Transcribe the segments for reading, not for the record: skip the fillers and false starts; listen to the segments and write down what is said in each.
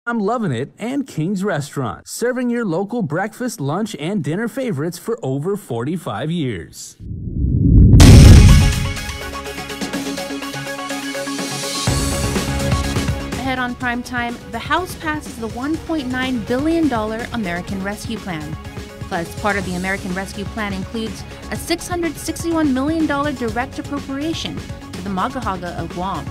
I'm Loving It and King's Restaurant, serving your local breakfast, lunch, and dinner favorites for over 45 years. Ahead on Primetime, the House passes the $1.9 billion American Rescue Plan. Plus, part of the American Rescue Plan includes a $661 million direct appropriation to the Magahaga of Guam.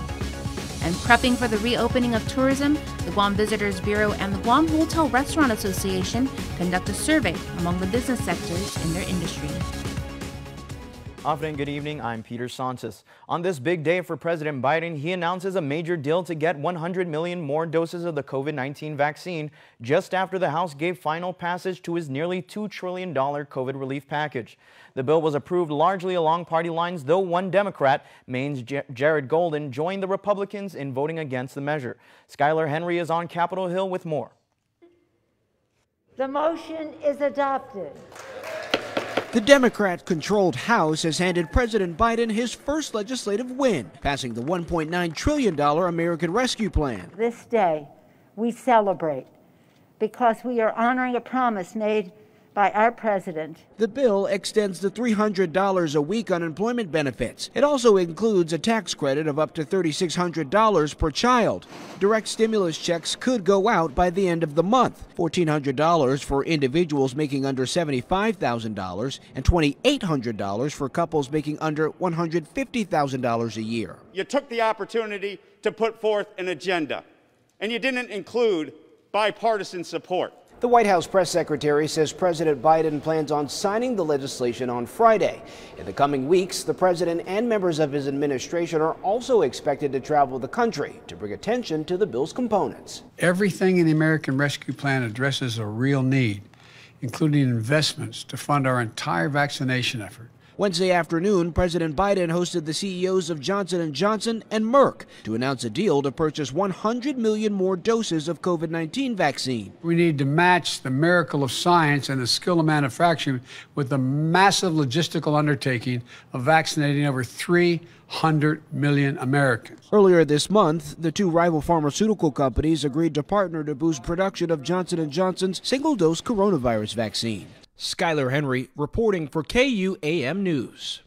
And prepping for the reopening of tourism, the Guam Visitors Bureau and the Guam Hotel Restaurant Association conduct a survey among the business sectors in their industry. Afternoon, good evening. I'm Peter Santos. On this big day for President Biden, he announces a major deal to get 100 million more doses of the COVID-19 vaccine just after the House gave final passage to his nearly $2 trillion COVID relief package. The bill was approved largely along party lines, though one Democrat, Maine's Jared Golden, joined the Republicans in voting against the measure. Skylar Henry is on Capitol Hill with more. The motion is adopted. The Democrat-controlled House has handed President Biden his first legislative win, passing the $1.9 trillion American Rescue Plan. This day, we celebrate because we are honoring a promise made by our president. The bill extends the $300 a week unemployment benefits. It also includes a tax credit of up to $3,600 per child. Direct stimulus checks could go out by the end of the month. $1,400 for individuals making under $75,000 and $2,800 for couples making under $150,000 a year. You took the opportunity to put forth an agenda, and you didn't include bipartisan support. The White House press secretary says President Biden plans on signing the legislation on Friday. In the coming weeks, the president and members of his administration are also expected to travel the country to bring attention to the bill's components. Everything in the American Rescue Plan addresses a real need, including investments to fund our entire vaccination effort. Wednesday afternoon, President Biden hosted the CEOs of Johnson & Johnson and Merck to announce a deal to purchase 100 million more doses of COVID-19 vaccine. We need to match the miracle of science and the skill of manufacturing with the massive logistical undertaking of vaccinating over 300 million Americans. Earlier this month, the two rival pharmaceutical companies agreed to partner to boost production of Johnson & Johnson's single-dose coronavirus vaccine. Skylar Henry reporting for KUAM News.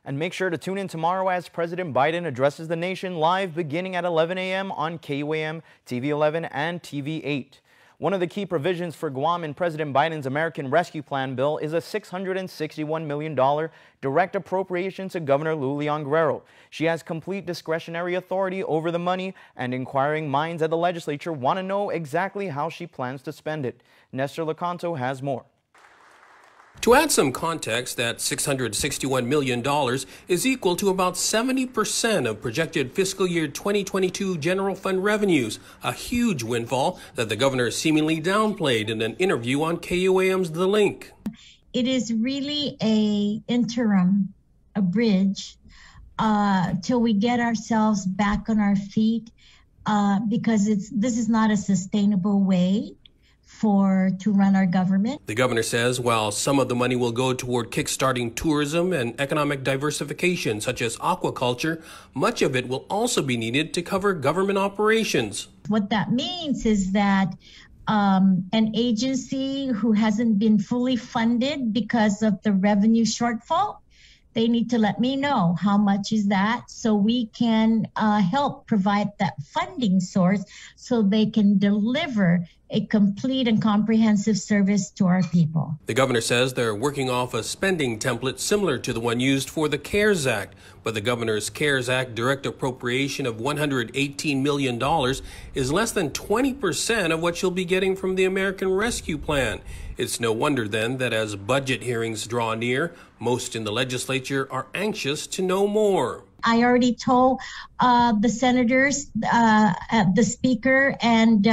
And make sure to tune in tomorrow as President Biden addresses the nation live beginning at 11 a.m. on KUAM, TV 11 and TV 8. One of the key provisions for Guam in President Biden's American Rescue Plan bill is a $661 million direct appropriation to Governor Lou Leon Guerrero. She has complete discretionary authority over the money, and inquiring minds at the legislature want to know exactly how she plans to spend it. Nestor Lecanto has more. To add some context, that $661 million is equal to about 70% of projected fiscal year 2022 general fund revenues, a huge windfall that the governor seemingly downplayed in an interview on KUAM's The Link. It is really a interim, a bridge, till we get ourselves back on our feet, because this is not a sustainable way to run our government. The governor says while some of the money will go toward kickstarting tourism and economic diversification, such as aquaculture, much of it will also be needed to cover government operations. What that means is that an agency who hasn't been fully funded because of the revenue shortfall, they need to let me know how much is that so we can help provide that funding source so they can deliver a complete and comprehensive service to our people. The governor says they're working off a spending template similar to the one used for the CARES Act, but the governor's CARES Act direct appropriation of $118 million is less than 20% of what she'll be getting from the American Rescue Plan. It's no wonder then that as budget hearings draw near, most in the legislature are anxious to know more. I already told the senators, the speaker, and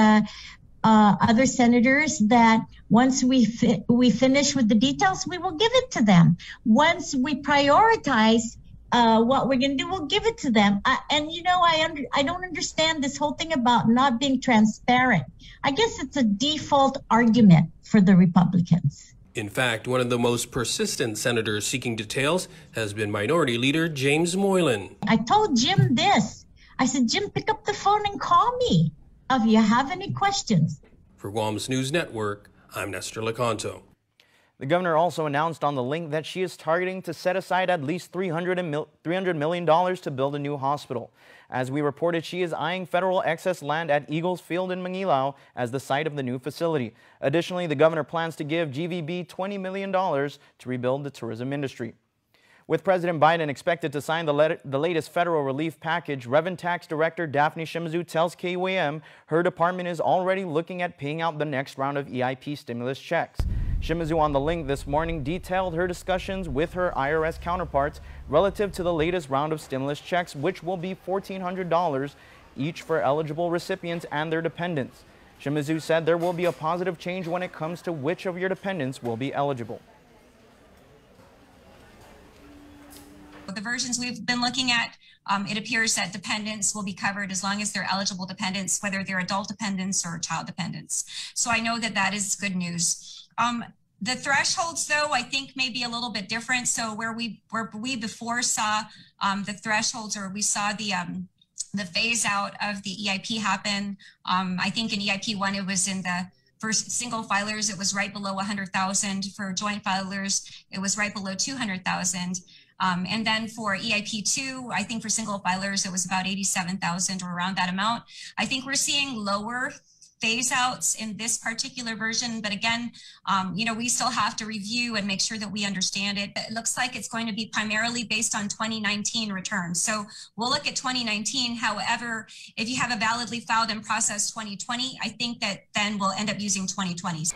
other senators that once we finish with the details, we will give it to them. Once we prioritize what we're going to do, we'll give it to them. I don't understand this whole thing about not being transparent. I guess it's a default argument for the Republicans. In fact, one of the most persistent senators seeking details has been Minority Leader James Moylan. I told Jim this. I said, Jim, pick up the phone and call me. if you have any questions. For Guam's News Network, I'm Nestor Lecanto. The governor also announced on the link that she is targeting to set aside at least $300 million to build a new hospital. As we reported, she is eyeing federal excess land at Eagles Field in Manilao as the site of the new facility. Additionally, the governor plans to give GVB $20 million to rebuild the tourism industry. With President Biden expected to sign the latest federal relief package, Revenue Tax Director Daphne Shimizu tells KUAM her department is already looking at paying out the next round of EIP stimulus checks. Shimizu on the link this morning detailed her discussions with her IRS counterparts relative to the latest round of stimulus checks, which will be $1,400 each for eligible recipients and their dependents. Shimizu said there will be a positive change when it comes to which of your dependents will be eligible. The versions we've been looking at, it appears that dependents will be covered as long as they're eligible dependents, whether they're adult dependents or child dependents. So I know that that is good news. The thresholds, though, I think may be a little bit different. So where we before saw the thresholds, or we saw the phase out of the EIP happen, I think in EIP 1 it was in the first single filers, it was right below 100,000. For joint filers, it was right below 200,000. And then for EIP 2, I think for single filers, it was about 87,000 or around that amount. I think we're seeing lower phase outs in this particular version. But again, we still have to review and make sure that we understand it. It looks like it's going to be primarily based on 2019 returns. So we'll look at 2019. However, if you have a validly filed and processed 2020, I think that then we'll end up using 2020.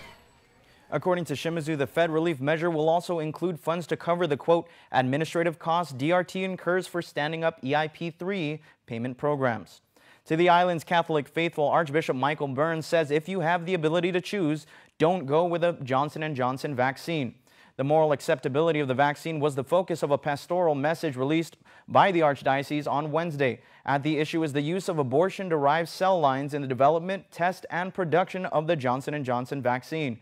According to Shimizu, the Fed relief measure will also include funds to cover the, quote, administrative costs DRT incurs for standing up EIP3 payment programs. To the island's Catholic faithful, Archbishop Michael Burns says if you have the ability to choose, don't go with a Johnson & Johnson vaccine. The moral acceptability of the vaccine was the focus of a pastoral message released by the Archdiocese on Wednesday. At the issue is the use of abortion-derived cell lines in the development, test, and production of the Johnson & Johnson vaccine.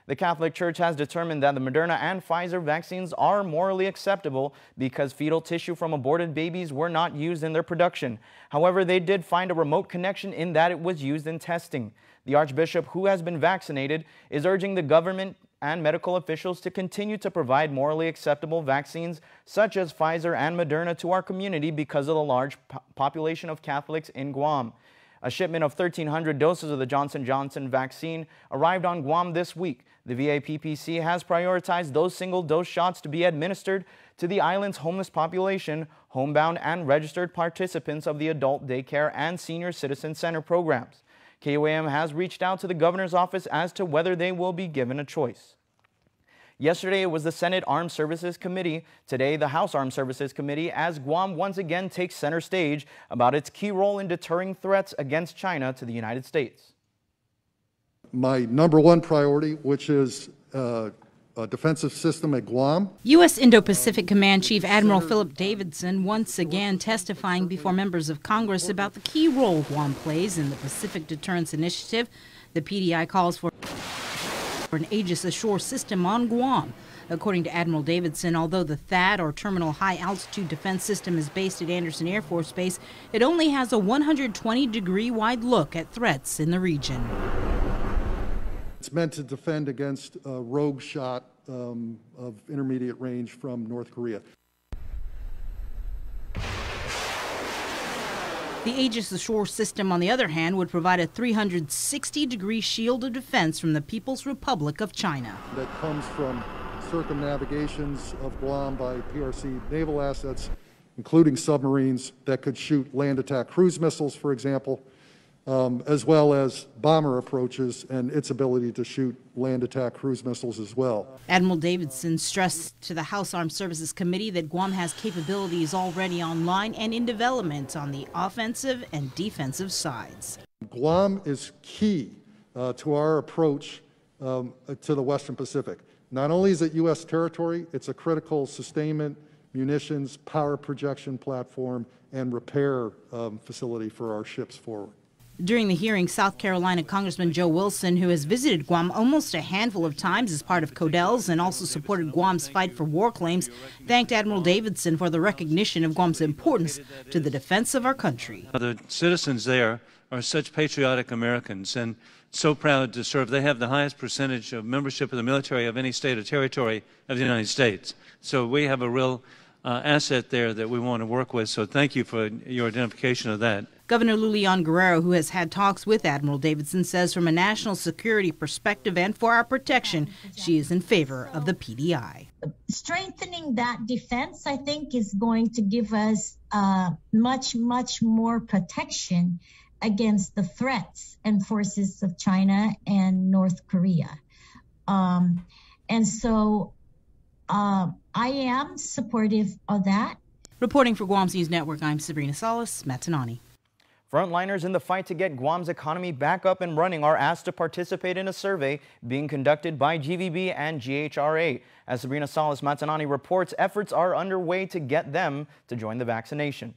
The Catholic Church has determined that the Moderna and Pfizer vaccines are morally acceptable because fetal tissue from aborted babies were not used in their production. However, they did find a remote connection in that it was used in testing. The Archbishop, who has been vaccinated, is urging the government and medical officials to continue to provide morally acceptable vaccines such as Pfizer and Moderna to our community because of the large population of Catholics in Guam. A shipment of 1,300 doses of the Johnson & Johnson vaccine arrived on Guam this week. The VAPPC has prioritized those single-dose shots to be administered to the island's homeless population, homebound and registered participants of the adult daycare and senior citizen center programs. KUAM has reached out to the governor's office as to whether they will be given a choice. Yesterday, it was the Senate Armed Services Committee. Today, the House Armed Services Committee, as Guam once again takes center stage about its key role in deterring threats against China to the United States. My number one priority, which is a defensive system at Guam. U.S. Indo-Pacific Command Chief Admiral Philip Davidson once again testifying before members of Congress about the key role Guam plays in the Pacific Deterrence Initiative. The PDI calls for an Aegis Ashore system on Guam. According to Admiral Davidson, although the THAAD, or Terminal High Altitude Defense System, is based at Andersen Air Force Base, it only has a 120-degree wide look at threats in the region. It's meant to defend against a rogue shot of intermediate range from North Korea. The Aegis Ashore system, on the other hand, would provide a 360-degree shield of defense from the People's Republic of China. That comes from circumnavigations of Guam by PRC naval assets, including submarines that could shoot land attack cruise missiles, for example, as well as bomber approaches and its ability to shoot land attack cruise missiles as well. Admiral Davidson stressed to the House Armed Services Committee that Guam has capabilities already online and in development on the offensive and defensive sides. Guam is key to our approach to the Western Pacific. Not only is it U.S. territory, it's a critical sustainment, munitions, power projection platform, and repair facility for our ships forward. During the hearing, South Carolina Congressman Joe Wilson, who has visited Guam almost a handful of times as part of CODEL's and also supported Guam's fight for war claims, thanked Admiral Davidson for the recognition of Guam's importance to the defense of our country. The citizens there are such patriotic Americans and so proud to serve. They have the highest percentage of membership of the military of any state or territory of the United States. So we have a real asset there that we want to work with. So thank you for your identification of that. Governor Lulian Guerrero, who has had talks with Admiral Davidson, says from a national security perspective and for our protection, she is in favor of the PDI. Strengthening that defense, I think, is going to give us much more protection against the threats and forces of China and North Korea. And so I am supportive of that. Reporting for Guam's News Network, I'm Sabrina Salas, MATANANE. Frontliners in the fight to get Guam's economy back up and running are asked to participate in a survey being conducted by GVB and GHRA. As Sabrina Salas, MATANANE reports, efforts are underway to get them to join the vaccination.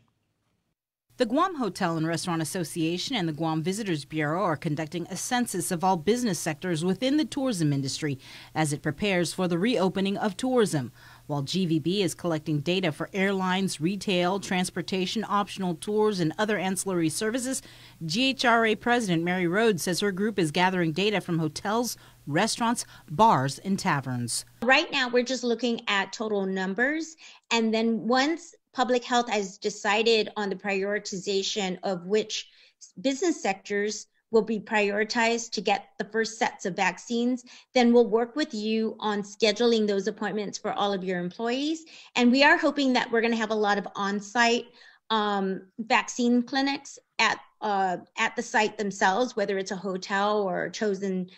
The Guam Hotel and Restaurant Association and the Guam Visitors Bureau are conducting a census of all business sectors within the tourism industry as it prepares for the reopening of tourism. While GVB is collecting data for airlines, retail, transportation, optional tours, and other ancillary services, GHRA President Mary Rhodes says her group is gathering data from hotels, restaurants, bars, and taverns. Right now, we're just looking at total numbers, and then once Public Health has decided on the prioritization of which business sectors will be prioritized to get the first sets of vaccines, then we'll work with you on scheduling those appointments for all of your employees. And we are hoping that we're going to have a lot of on-site vaccine clinics at the site themselves, whether it's a hotel or a chosen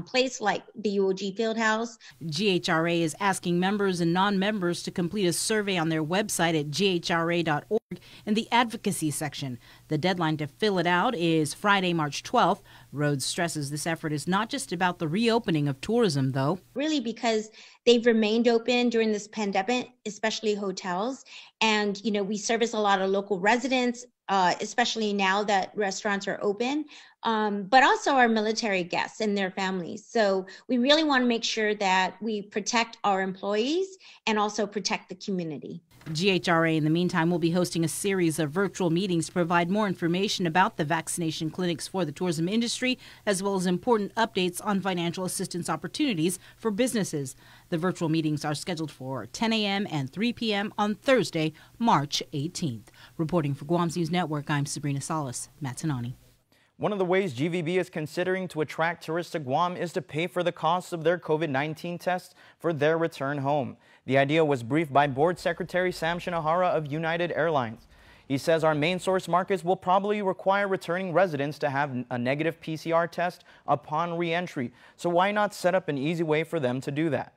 place like the UOG Fieldhouse. GHRA is asking members and non-members to complete a survey on their website at ghra.org in the advocacy section. The deadline to fill it out is Friday, March 12th. Rhodes stresses this effort is not just about the reopening of tourism, though. Really, because they've remained open during this pandemic, especially hotels. And, you know, we service a lot of local residents, especially now that restaurants are open, but also our military guests and their families. So we really want to make sure that we protect our employees and also protect the community. GHRA, in the meantime, will be hosting a series of virtual meetings to provide more information about the vaccination clinics for the tourism industry, as well as important updates on financial assistance opportunities for businesses. The virtual meetings are scheduled for 10 a.m. and 3 p.m. on Thursday, March 18th. Reporting for Guam's News Network, I'm Sabrina Salas, MATANANE. One of the ways GVB is considering to attract tourists to Guam is to pay for the costs of their COVID-19 tests for their return home. The idea was briefed by Board Secretary Sam Shinohara of United Airlines. He says our main source markets will probably require returning residents to have a negative PCR test upon re-entry. So why not set up an easy way for them to do that?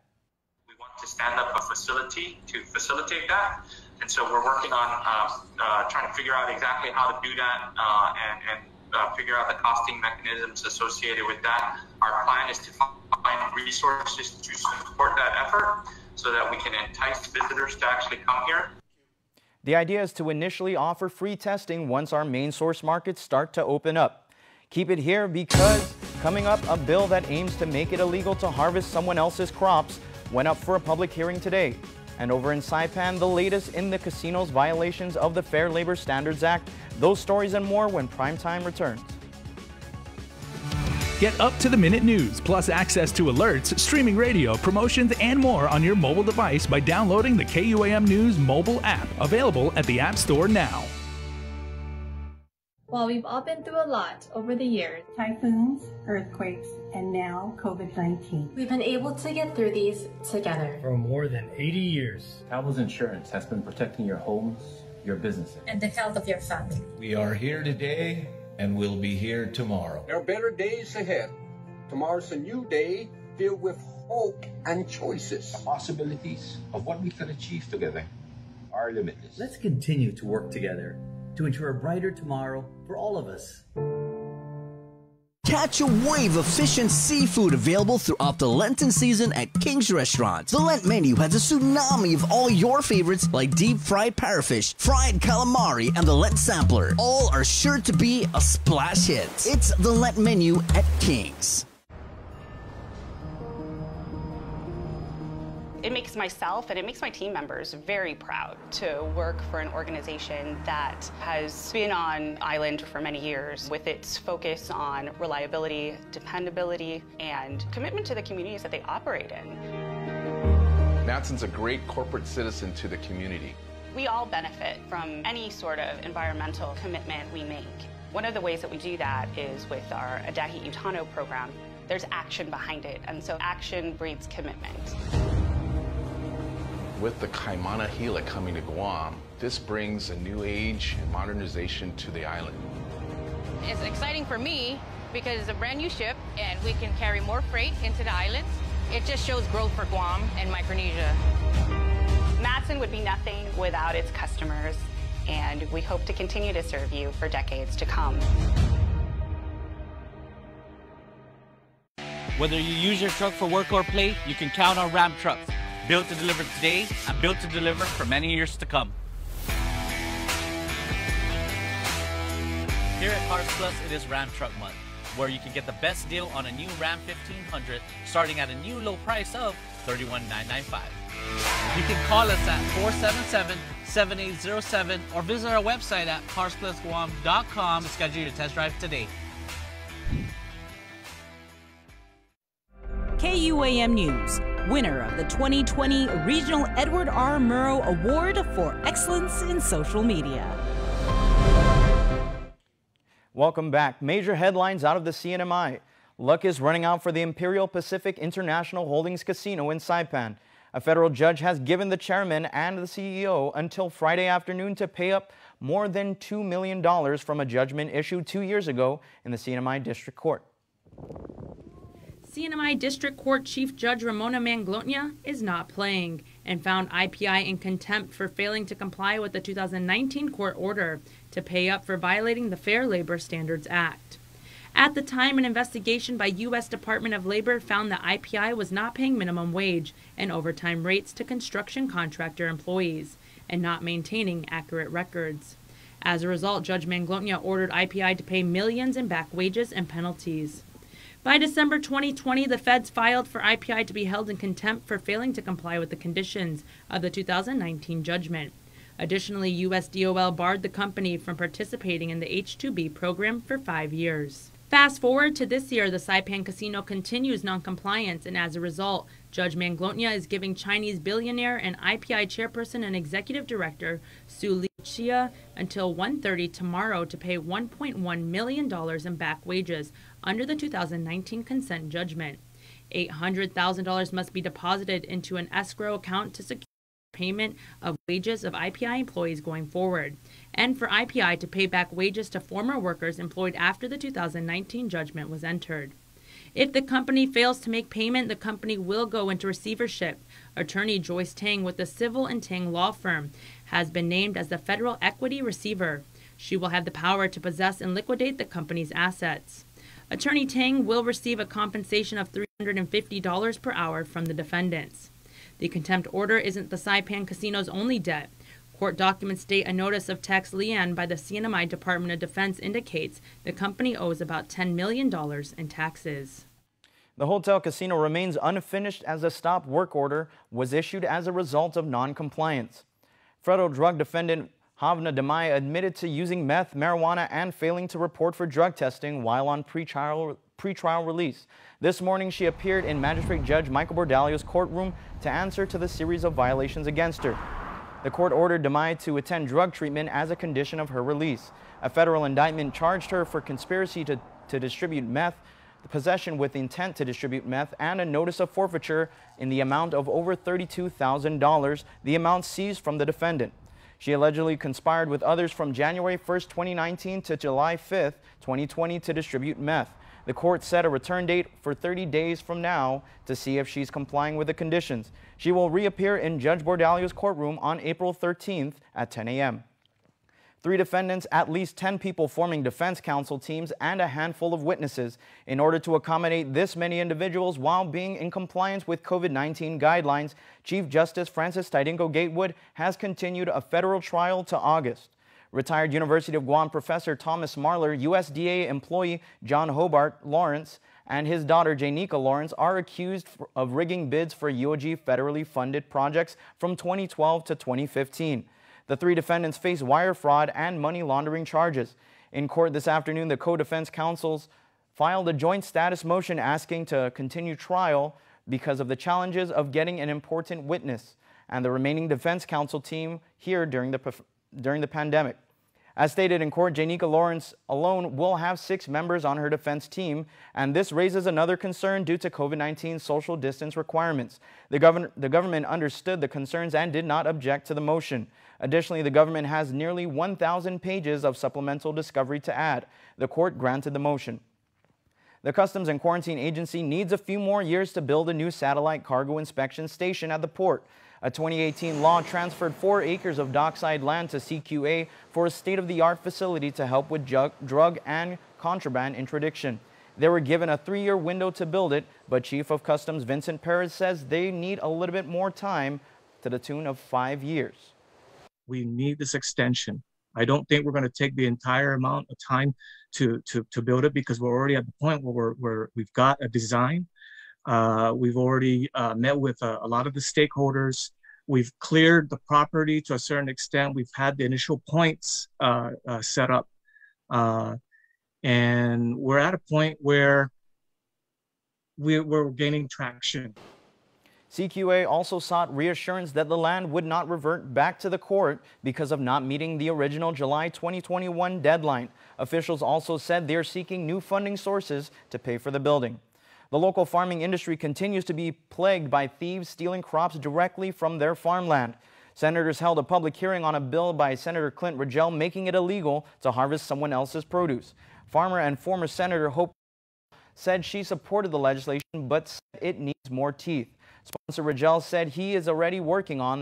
We want to stand up a facility to facilitate that. And so we're working on trying to figure out exactly how to do that and figure out the costing mechanisms associated with that. Our plan is to find resources to support that effort so that we can entice visitors to actually come here. The idea is to initially offer free testing once our main source markets start to open up. Keep it here because coming up, a bill that aims to make it illegal to harvest someone else's crops went up for a public hearing today. And over in Saipan, the latest in the casino's violations of the Fair Labor Standards Act. Those stories and more when Primetime returns. Get up-to-the-minute news, plus access to alerts, streaming radio, promotions, and more on your mobile device by downloading the KUAM News mobile app, available at the App Store now. While we've all been through a lot over the years, typhoons, earthquakes, and now COVID-19, we've been able to get through these together. For more than 80 years, Travelers Insurance has been protecting your homes, your businesses, and the health of your family. We are here today and we'll be here tomorrow. There are better days ahead. Tomorrow's a new day filled with hope and choices. The possibilities of what we can achieve together are limitless. Let's continue to work together to ensure a brighter tomorrow for all of us. Catch a wave of fish and seafood available throughout the Lenten season at King's Restaurant. The Lent menu has a tsunami of all your favorites like deep fried parrotfish, fried calamari, and the Lent sampler. All are sure to be a splash hit. It's the Lent menu at King's. It makes myself and it makes my team members very proud to work for an organization that has been on island for many years with its focus on reliability, dependability, and commitment to the communities that they operate in. Matson's a great corporate citizen to the community. We all benefit from any sort of environmental commitment we make. One of the ways that we do that is with our Adahi Utano program. There's action behind it, and so action breeds commitment. With the Kaimana Gila coming to Guam, this brings a new age and modernization to the island. It's exciting for me because it's a brand new ship and we can carry more freight into the islands. It just shows growth for Guam and Micronesia. Matson would be nothing without its customers, and we hope to continue to serve you for decades to come. Whether you use your truck for work or play, you can count on Ram trucks. Built to deliver today and built to deliver for many years to come. Here at Cars Plus, it is Ram Truck Month, where you can get the best deal on a new Ram 1500 starting at a new low price of $31,995. You can call us at 477-7807 or visit our website at carsplusguam.com to schedule your test drive today. KUAM News, winner of the 2020 Regional Edward R. Murrow Award for Excellence in Social Media. Welcome back. Major headlines out of the CNMI. Luck is running out for the Imperial Pacific International Holdings Casino in Saipan. A federal judge has given the chairman and the CEO until Friday afternoon to pay up more than $2 million from a judgment issued 2 years ago in the CNMI District Court. CNMI District Court Chief Judge Ramona Manglotna is not playing and found IPI in contempt for failing to comply with the 2019 court order to pay up for violating the Fair Labor Standards Act. At the time, an investigation by U.S. Department of Labor found that IPI was not paying minimum wage and overtime rates to construction contractor employees and not maintaining accurate records. As a result, Judge Manglotna ordered IPI to pay millions in back wages and penalties. By December 2020, the feds filed for IPI to be held in contempt for failing to comply with the conditions of the 2019 judgment. Additionally, U.S. DOL barred the company from participating in the H-2B program for 5 years. Fast forward to this year, the Saipan Casino continues noncompliance, and as a result, Judge Manglotna is giving Chinese billionaire and IPI chairperson and executive director Su Li-chia until 1:30 tomorrow to pay $1.1 million in back wages under the 2019 consent judgment. $800,000 must be deposited into an escrow account to secure payment of wages of IPI employees going forward, and for IPI to pay back wages to former workers employed after the 2019 judgment was entered. If the company fails to make payment, the company will go into receivership. Attorney Joyce Tang with the Civil and Tang law firm has been named as the federal equity receiver. She will have the power to possess and liquidate the company's assets. Attorney Tang will receive a compensation of $350 per hour from the defendants. The contempt order isn't the Saipan Casino's only debt. Court documents state a notice of tax lien by the CNMI Department of Defense indicates the company owes about $10 million in taxes. The hotel casino remains unfinished as a stop work order was issued as a result of non-compliance. Federal drug defendant Havna Damai admitted to using meth, marijuana, and failing to report for drug testing while on pretrial release. This morning, she appeared in Magistrate Judge Michael Bordalio's courtroom to answer to the series of violations against her. The court ordered Damai to attend drug treatment as a condition of her release. A federal indictment charged her for conspiracy to distribute meth, possession with intent to distribute meth, and a notice of forfeiture in the amount of over $32,000, the amount seized from the defendant. She allegedly conspired with others from January 1st, 2019 to July 5th, 2020 to distribute meth. The court set a return date for 30 days from now to see if she's complying with the conditions. She will reappear in Judge Bordalio's courtroom on April 13th at 10 a.m. 3 defendants, at least 10 people forming defense counsel teams, and a handful of witnesses in order to accommodate this many individuals while being in compliance with COVID-19 guidelines. Chief Justice Francis Tyrinko Gatewood has continued a federal trial to August. Retired University of Guam professor Thomas Marler, USDA employee John Hobart Lawrence, and his daughter Janika Lawrence are accused of rigging bids for UOG federally funded projects from 2012 to 2015. The 3 defendants face wire fraud and money laundering charges. In court this afternoon, the co-defense counsels filed a joint status motion asking to continue trial because of the challenges of getting an important witness and the remaining defense counsel team here during the pandemic. As stated in court, Janika Lawrence alone will have 6 members on her defense team, and this raises another concern due to COVID-19 social distance requirements. The government understood the concerns and did not object to the motion. Additionally, the government has nearly 1,000 pages of supplemental discovery to add. The court granted the motion. The Customs and Quarantine Agency needs a few more years to build a new satellite cargo inspection station at the port. A 2018 law transferred 4 acres of dockside land to CQA for a state-of-the-art facility to help with drug and contraband interdiction. They were given a 3-year window to build it, but Chief of Customs Vincent Perez says they need a little bit more time, to the tune of 5 years. We need this extension. I don't think we're going to take the entire amount of time to build it, because we're already at the point where we've got a design. We've already met with a lot of the stakeholders. We've cleared the property to a certain extent. We've had the initial points set up. And we're at a point where we're gaining traction. CQA also sought reassurance that the land would not revert back to the court because of not meeting the original July 2021 deadline. Officials also said they're seeking new funding sources to pay for the building. The local farming industry continues to be plagued by thieves stealing crops directly from their farmland. Senators held a public hearing on a bill by Senator Clint Rigel making it illegal to harvest someone else's produce. Farmer and former Senator Hope said she supported the legislation but said it needs more teeth. Sponsor Rigel said he is already working on the